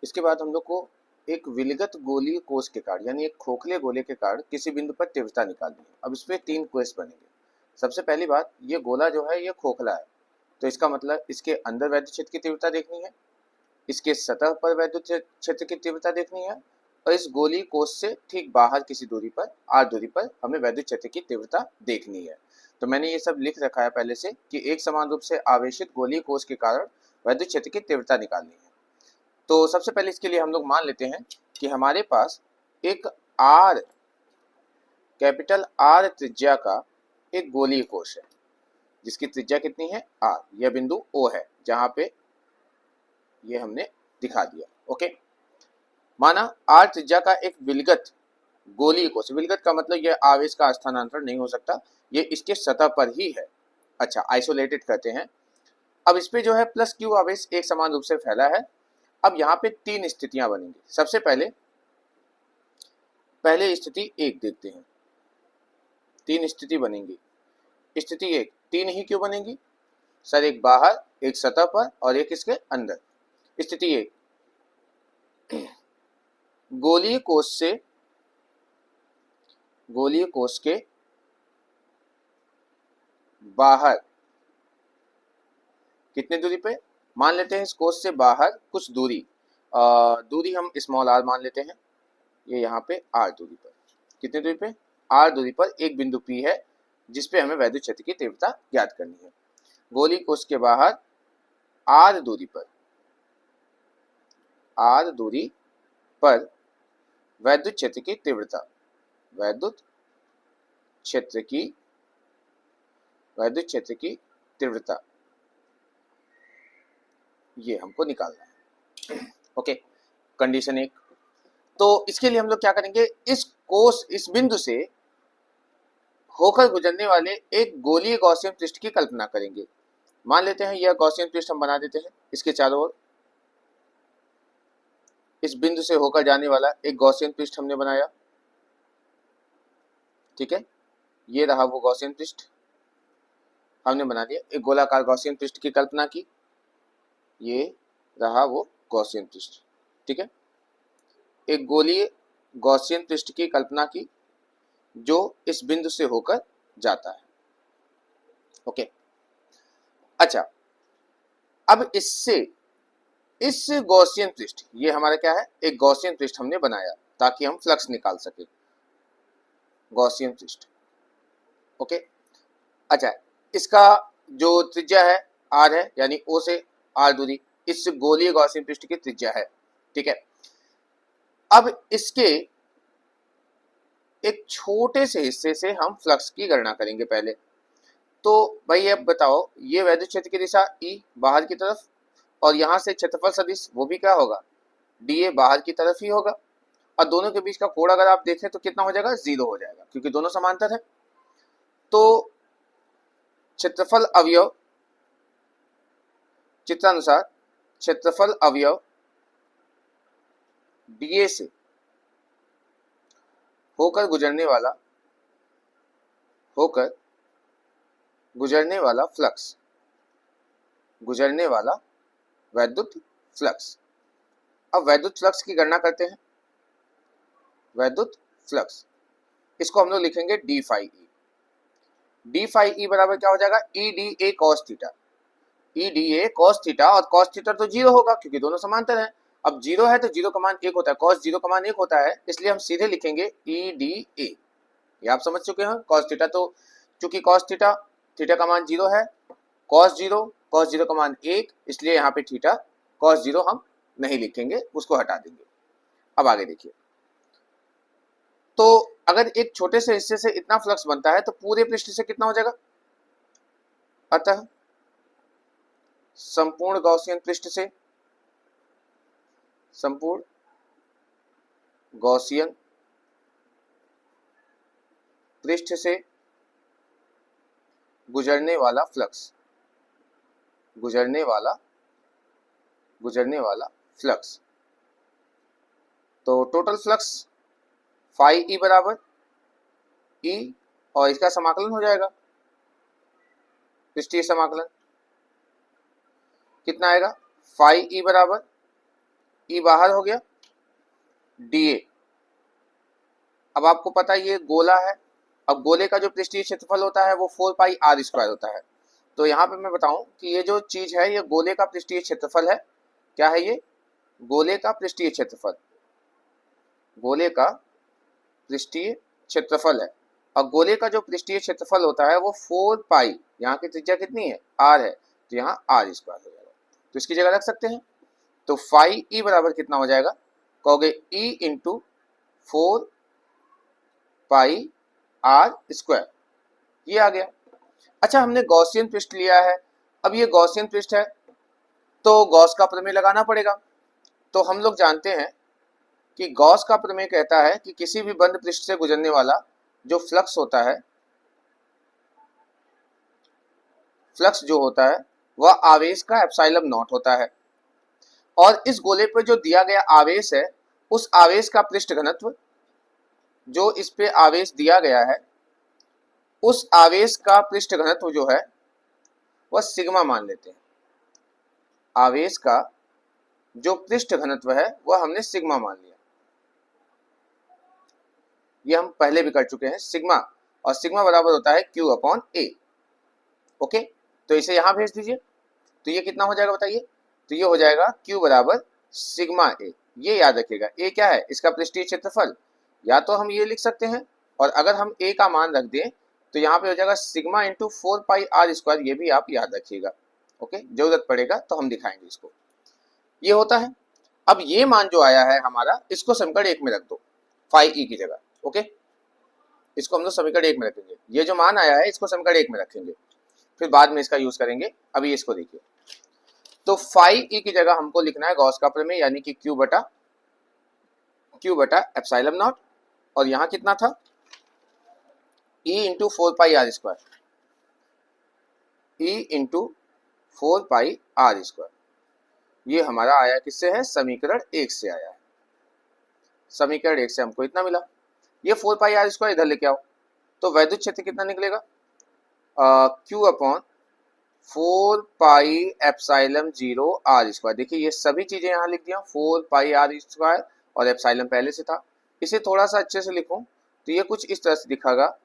इसके बाद हम लोग को एक विलगत गोलीय कोष के कारण यानी एक खोखले गोले के कारण किसी बिंदु पर तीव्रता निकालनी है। अब इसमें 3 क्वेश्चन बनेंगे। सबसे पहली बात, ये गोला जो है ये खोखला है, तो इसका मतलब इसके अंदर वैद्युत क्षेत्र की तीव्रता देखनी है, इसके सतह पर वैद्युत क्षेत्र की तीव्रता देखनी है, और इस गोलीय कोष से ठीक बाहर किसी दूरी पर r दूरी पर हमें वैद्युत क्षेत्र की तीव्रता देखनी है। तो मैंने ये सब लिख रखा है पहले से कि एक समान रूप से आवेशित गोलीय कोष के कारण वैद्युत क्षेत्र की तीव्रता निकालनी है। तो सबसे पहले इसके लिए हम लोग मान लेते हैं कि हमारे पास एक r कैपिटल R त्रिज्या का एक गोलीय कोष है जिसकी त्रिज्या कितनी है r। यह बिंदु O है जहां पे ये हमने दिखा दिया। ओके, माना r त्रिज्या का एक विलगत गोलीय कोष, विलगत का मतलब यह आवेश का स्थानांतरण नहीं हो सकता, ये इसके सतह पर ही है। अच्छा, आइसोलेटेड कहते हैं। अब इस पे जो है प्लस क्यू आवेश एक समान रूप से फैला है। अब यहाँ पे 3 स्थितियां बनेंगी। सबसे पहले स्थिति 1 देखते हैं। 3 स्थिति बनेंगी। स्थिति 1, 3 ही क्यों बनेंगी सर? एक बाहर, एक सतह पर और एक इसके अंदर। स्थिति 1, गोलीय कोष के बाहर कितने दूरी पे? मान लेते हैं इस कोष से बाहर कुछ दूरी, दूरी हम स्मॉल r मान लेते हैं। ये यहाँ पे r दूरी पर, कितने दूरी पे? r दूरी पर एक बिंदु P है जिस पे हमें वैद्युत क्षेत्र की तीव्रता ज्ञात करनी है। गोलीय कोष के बाहर r दूरी पर वैद्युत क्षेत्र की तीव्रता, वैद्युत क्षेत्र की तीव्रता ये हमको निकालना है। Okay, condition 1। तो इसके लिए हम लोग क्या करेंगे, इस बिंदु से होकर गुजरने वाले एक गोलीय गॉसियन पृष्ठ की कल्पना करेंगे। मान लेते हैं यह गॉसियन पृष्ठ हम बना देते हैं। इसके चारों ओर इस बिंदु से होकर जाने वाला एक गॉसियन पृष्ठ हमने बनाया। ठीक है, ये रहा वो गॉसियन पृष्ठ हमने बना दिया। एक गोलाकार गॉसियन पृष्ठ की कल्पना की, ये रहा वो गॉसियन पृष्ठ। ठीक है, एक गोलीय गॉसियन पृष्ठ की कल्पना की जो इस बिंदु से होकर जाता है। ओके, अच्छा, अब इस गॉसियन पृष्ठ, ये हमारा क्या है, एक गॉसियन पृष्ठ हमने बनाया ताकि हम फ्लक्स निकाल सके, गॉसियन पृष्ठ। ओके, अच्छा, इसका जो त्रिज्या है r है, यानी O से r दूरी इस गोलीय गॉसियन पृष्ठ की त्रिज्या है। ठीक है, अब इसके एक छोटे से हिस्से से हम फ्लक्स की गणना करेंगे पहले। तो भाई अब बताओ, ये वैद्युत क्षेत्र की दिशा E बाहर की तरफ, और यहाँ से क्षेत्रफल सदिश वो भी क्या होगा, dA बाहर की तरफ ही होगा, और दोनों के बीच का कोण अगर आप देखें तो कितना हो जाएगा, 0 हो जाएगा क्योंकि दोनों समांतर है। तो क्षेत्रफल अवयव, चित्रानुसार क्षेत्रफल अवयव dA से होकर गुजरने वाला वैद्युत फ्लक्स। अब वैद्युत फ्लक्स की गणना करते हैं। वैद्युत फ्लक्स, इसको हम लोग लिखेंगे डी फाई ई बराबर क्या हो जाएगा, E D A cos theta, और कॉस थीटा तो 0 होगा क्योंकि दोनों समांतर हैं। अब 0 है तो 0 का मान 1 होता है, कॉस 0 का मान 1 होता है, इसलिए हम सीधे लिखेंगे ई डी ए। ये आप समझ चुके हैं। कॉस थीटा, तो चूंकि कॉस थीटा का मान 0 है, कॉस 0 का मान 1, इसलिए यहाँ पे थीटा कॉस 0 हम नहीं लिखेंगे, उसको हटा देंगे। अब आगे देखिए, तो अगर एक छोटे से हिस्से से इतना फ्लक्स बनता है तो पूरे पृष्ठ से कितना हो जाएगा, अतः संपूर्ण गॉसियन पृष्ठ से गुजरने वाला फ्लक्स, तो टोटल फ्लक्स फाई ई बराबर ई, और इसका समाकलन हो जाएगा, पृष्ठीय समाकलन कितना आएगा, फाई ई बराबर ई बाहर हो गया, dA। अब आपको पता है ये गोला है, अब गोले का जो पृष्ठीय क्षेत्रफल होता है वो 4 पाई आर स्क्वायर होता है। तो यहाँ पे मैं बताऊं कि ये जो चीज है ये गोले का पृष्ठीय क्षेत्रफल है। क्या है ये? गोले का पृष्ठीय क्षेत्रफल, गोले का पृष्ठीय क्षेत्रफल है। और गोले का जो पृष्ठीय क्षेत्रफल होता है वो 4 पाई, यहाँ की त्रिज्या कितनी है? आर है, तो यहाँ आर स्क्वायर हो जाएगा, तो इसकी जगह रख सकते हैं। तो फाई ई बराबर कितना हो जाएगा? कहोगे E into 4 pi are square, ये आ गया। अच्छा, हमने गॉसियन पृष्ठ लिया है। अब ये गॉसियन पृष्ठ है तो गॉस का प्रमेय लगाना पड़ेगा। तो हम लोग जानते हैं कि गॉस का प्रमेय कहता है कि किसी भी बंद पृष्ठ से गुजरने वाला जो फ्लक्स होता है, फ्लक्स जो होता है वह आवेश का एप्सिलॉन नॉट होता है। और इस गोले पर जो दिया गया आवेश है, उस आवेश का पृष्ठ घनत्व, जो इस पे आवेश दिया गया है, उस आवेश का पृष्ठ घनत्व जो है वह सिग्मा मान लेते हैं। आवेश का जो पृष्ठ घनत्व है वह हमने सिग्मा मान लिया। ये हम पहले भी कर चुके हैं सिग्मा, और सिग्मा बराबर होता है Q अपॉन A। ओके, तो इसे यहां भेज दीजिए, तो ये कितना हो जाएगा बताइए? तो ये हो जाएगा Q बराबर सिग्मा A। ये याद रखिएगा, A क्या है? इसका पृष्ठीय क्षेत्रफल। या तो हम ये लिख सकते हैं, और अगर हम A का मान रख दें तो यहाँ पे हो जाएगा sigma into 4 pi are square. ये भी आप याद रखिएगा। ओके, जरूरत पड़ेगा तो हम दिखाएंगे इसको। ये होता है। अब ये मान जो आया है हमारा, इसको समीकरण 1 में रख दो, फाई ई की जगह। ओके, इसको हम लोग समीकरण 1 में रखेंगे। ये जो मान आया है इसको समीकरण 1 में रखेंगे, फिर बाद में इसका यूज करेंगे। अभी इसको देखिए, तो फाई ई की जगह हमको लिखना है गॉस का प्रमेय, यानी कि क्यू बटा एप्सिलॉन नॉट। और यहाँ कितना था? E into 4 pi are square, E into 4 pi are square. ये हमारा आया किससे है? समीकरण 1 से आया है। समीकरण 1 से हमको इतना मिला। ये 4 पाई आर स्क्वायर इधर लेके आओ, तो वैद्युत क्षेत्र कितना निकलेगा? Q upon 4 pi epsilon 0 r square. देखिए ये सभी चीजें यहाँ लिख दिया, 4 पाई आर स्क्वायर, और एप्सिलॉन पहले से था। इसे थोड़ा सा अच्छे से लिखूं तो ये कुछ इस तरह से दिखागा,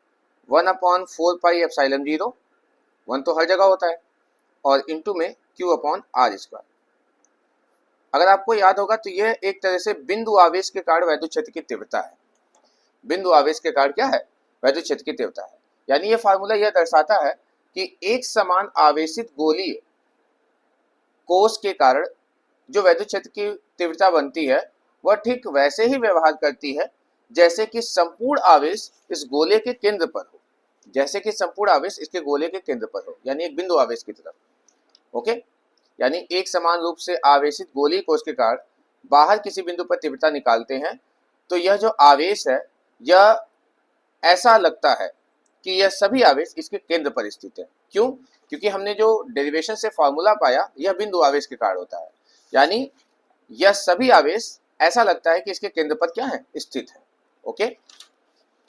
1 अपॉन 4 पाई एप्सिलॉन 0, 1 तो हर जगह होता है, और इंटू में Q अपॉन आर स्क्वायर। अगर आपको याद होगा तो यह एक तरह से बिंदु आवेश के कारण वैद्युत क्षेत्र की तीव्रता है। बिंदु आवेश के कारण क्या है? वैद्युत क्षेत्र की तीव्रता है। यानी ये फार्मूला यह दर्शाता है कि एक समान आवेशित गोलीय कोश के कारण जो वैद्युत क्षेत्र की तीव्रता बनती है वह ठीक वैसे ही व्यवहार करती है जैसे कि संपूर्ण आवेश इस गोले के केंद्र पर हो, जैसे कि संपूर्ण आवेश इसके गोले के केंद्र पर हो, यानी एक बिंदु आवेश की तरफ। ओके, यानी एक समान रूप से आवेशित गोलीय कोश के कारण बाहर किसी बिंदु पर तीव्रता निकालते हैं तो यह जो आवेश है यह ऐसा लगता है कि यह सभी आवेश इसके केंद्र पर स्थित है। क्यों? क्योंकि हमने जो डेरिवेशन से फॉर्मूला पाया यह बिंदु आवेश के कारण होता है, यानी यह सभी आवेश ऐसा लगता है कि इसके केंद्र पर क्या है? स्थित है। ओके,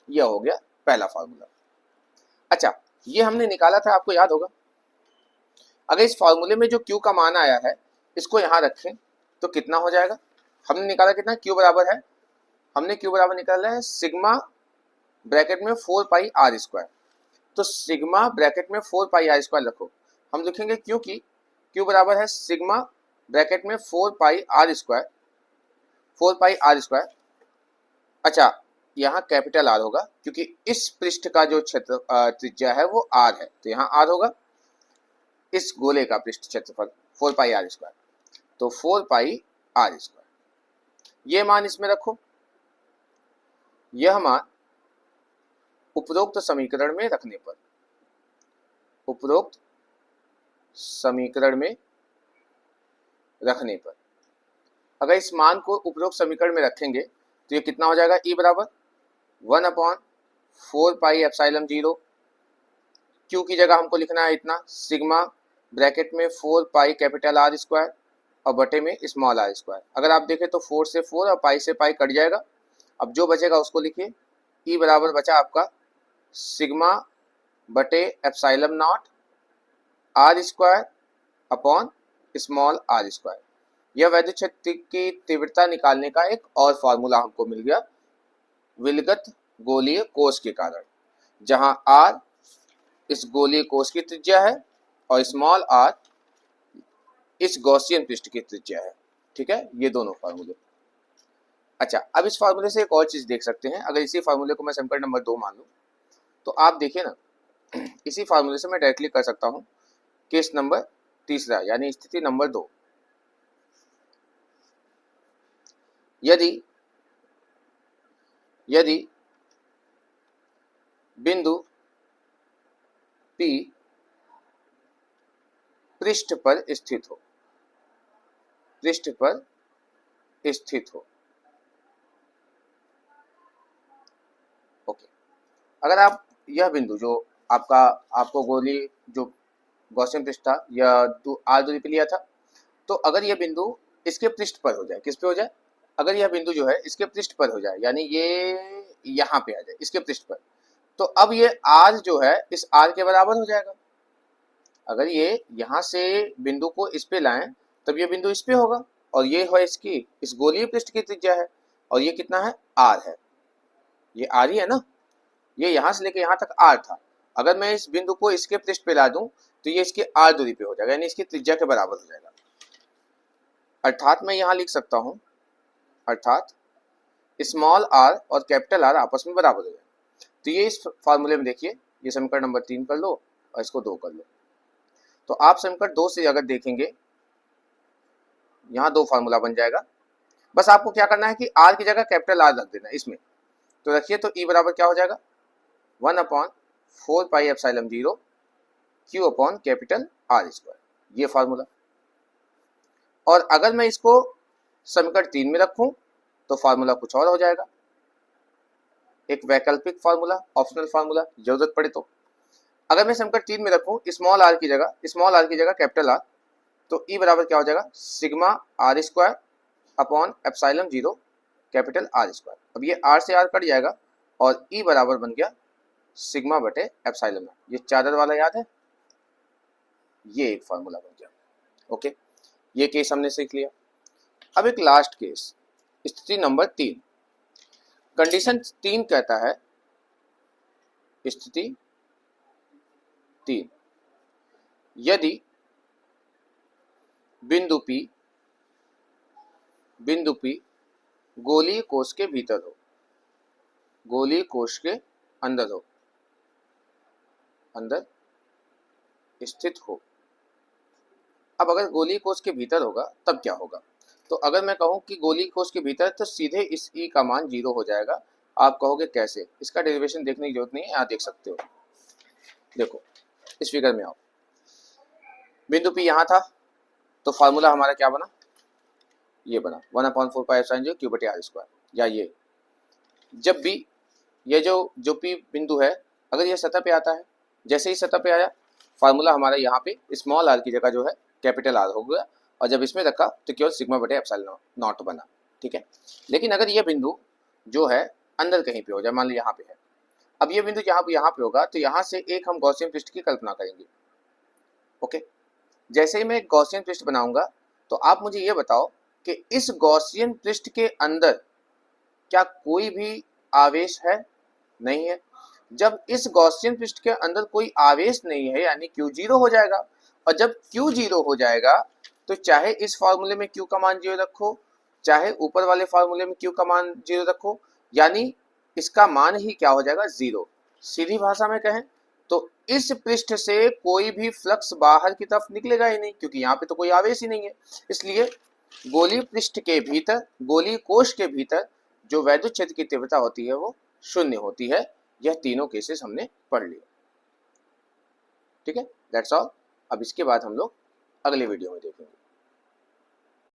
यह हो गया पहला फॉर्मूला। अच्छा, ये हमने निकाला था, आपको याद होगा। अगर इस फॉर्मूले में जो Q का मान आया है इसको यहाँ रखें तो कितना हो जाएगा? हमने निकाला कितना? Q बराबर है, हमने Q बराबर निकाला है सिग्मा ब्रैकेट में 4 पाई आर स्क्वायर। तो सिग्मा ब्रैकेट में 4 पाई आर स्क्वायर रखो, हम लिखेंगे क्योंकि Q बराबर है सिग्मा ब्रैकेट में 4 pi are square, 4 pi are square. अच्छा, यहाँ कैपिटल आर होगा क्योंकि इस पृष्ठ का जो क्षेत्र त्रिज्या है वो आर है, तो यहाँ आर होगा। इस गोले का पृष्ठ क्षेत्रफल 4 पाई आर स्क्वायर, तो 4 पाई आर स्क्वायर। ये मान इसमें रखो, यह मान उपरोक्त समीकरण में रखने पर, उपरोक्त समीकरण में रखने पर, अगर इस मान को उपरोक्त समीकरण में रखेंगे तो ये कितना हो जाएगा? E बराबर 1 अपॉन 4 पाई एप्सिलॉन 0। Q की जगह हमको लिखना है इतना, सिग्मा ब्रैकेट में 4 पाई कैपिटल आर स्क्वायर और बटे में स्मॉल आर स्क्वायर। अगर आप देखें तो 4 से 4 और पाई से पाई कट जाएगा। अब जो बचेगा उसको लिखिए, E बराबर बचा आपका सिग्मा बटे epsilon not r square upon small r square. यह वैद्युत क्षेत्र की तीव्रता निकालने का एक और फॉर्मूला हमको मिल गया विलगत गोलीय कोश के कारण, जहां r इस गोलीय कोश की त्रिज्या है और स्मॉल r इस गॉसियन पृष्ठ की त्रिज्या है। ठीक है, ये दोनों फार्मूले। अच्छा, अब इस फार्मूले से एक और चीज देख सकते हैं। अगर इसी फार्मूले को मैं समीकरण नंबर 2 मान लूं तो आप देखिए ना, इसी फार्मूले से मैं डायरेक्टली कर सकता हूं केस नंबर तीसरा यानी स्थिति नंबर 2। यदि बिंदु P पृष्ठ पर स्थित हो, ओके। अगर आप यह बिंदु जो आपको गोली जो गॉसियन पृष्ठ था या r दूरी पे लिया था, तो अगर यह बिंदु इसके पृष्ठ पर हो जाए, किस पे हो जाए, अगर यह बिंदु जो है इसके पृष्ठ पर हो जाए, यानी ये यहाँ पे आ जाए इसके पृष्ठ पर, तो अब ये r जो है इस r के बराबर हो जाएगा। अगर ये यहाँ से बिंदु को इस पे लाएं तब ये बिंदु इस पे होगा, और ये है इसकी इस गोलीय पृष्ठ की त्रिज्या है, और ये कितना है, r है, ये r ही है ना, ये यहाँ से लेके यहाँ तक r था। अगर मैं इस बिंदु को इसके पृष्ठ पे ला दूं तो ये इसके r दूरी पे हो जाएगा, यानी इसकी त्रिज्या के बराबर हो जाएगा। अर्थात मैं यहाँ लिख सकता हूँ, अर्थात स्मॉल r और कैपिटल R आपस में बराबर हो जाएगा। तो ये इस फार्मूले में देखिए, ये समीकरण नंबर 3 कर लो और इसको 2 कर लो। तो आप समीकरण 2 से अगर देखेंगे, यहाँ 2 फार्मूला बन जाएगा। बस आपको क्या करना है कि r की जगह कैपिटल R रख देना इसमें। तो रखिए, तो E बराबर क्या हो जाएगा, 1/4 पाई epsilon 0 Q upon capital R square, ये फार्मूला। और अगर मैं इसको समीकरण 3 में रखूं तो फार्मूला कुछ और हो जाएगा, एक वैकल्पिक फार्मूला, ऑप्शनल फार्मूला, जरूरत पड़े तो। अगर मैं समीकरण 3 में रखूं स्मॉल r की जगह कैपिटल R, तो E बराबर क्या हो जाएगा, sigma r square upon epsilon 0 capital R square. अब ये r से r कट जाएगा और E बराबर बन गया सिग्मा बटे एप्सिलॉन। ये चादर वाला याद है, ये एक फार्मूला बन गया। ओके, ये केस हमने सीख लिया। अब एक लास्ट केस, स्थिति नंबर 3। कंडीशन 3 कहता है, स्थिति 3, यदि बिंदु P गोलीय कोश के भीतर हो, गोलीय कोश के अंदर हो, अंदर स्थित हो। अब अगर गोलीय कोश के भीतर होगा तब क्या होगा, तो अगर मैं कहूं कि गोलीय कोश के भीतर, तो सीधे इस E का मान 0 हो जाएगा। आप कहोगे कैसे, इसका डेरिवेशन देखने की जरूरत नहीं है, यहाँ देख सकते हो। देखो इस फिगर में आओ, बिंदु P यहाँ था, तो फार्मूला हमारा क्या बना, ये बना 1/4 पाई एप्सिलॉन 0 Q बटे R स्क्वायर। या ये जब भी ये जो P बिंदु है, अगर ये सतह पे आता है, जैसे ही सतह पे आया, फार्मूला हमारा यहाँ पे स्मॉल r की जगह जो है कैपिटल R हो गया, और जब इसमें रखा तो केवल सिग्मा बटे एप्सिलॉन नॉट बना। ठीक है, लेकिन अगर ये बिंदु जो है अंदर कहीं पे हो जाए, मान लो यहाँ पे है, अब ये बिंदु यहाँ पे होगा, तो यहाँ से एक हम गॉसियन पृष्ठ की कल्पना करेंगे। ओके, जैसे ही मैं एक गॉसियन पृष्ठ बनाऊंगा, तो आप मुझे ये बताओ कि इस गॉसियन पृष्ठ के अंदर क्या कोई भी आवेश है, नहीं है। जब इस गॉसियन पृष्ठ के अंदर कोई आवेश नहीं है, यानी Q 0 हो जाएगा। और जब Q 0 हो जाएगा, तो चाहे इस फार्मूले में Q का मान 0 रखो, चाहे ऊपर वाले फार्मूले में Q का मान 0 रखो, यानी इसका मान ही क्या हो जाएगा, 0। सीधी भाषा में कहें तो इस पृष्ठ से कोई भी फ्लक्स बाहर की तरफ निकलेगा ही नहीं, क्योंकि यहाँ पे तो कोई आवेश ही नहीं है। इसलिए गोलीय पृष्ठ के भीतर, गोलीय कोश के भीतर जो वैद्युत क्षेत्र की तीव्रता होती है वो 0 होती है। यह तीनों केसेस हमने पढ़ लिए। ठीक है, दैट्स ऑल। अब इसके बाद हम लोग अगले वीडियो में देखेंगे।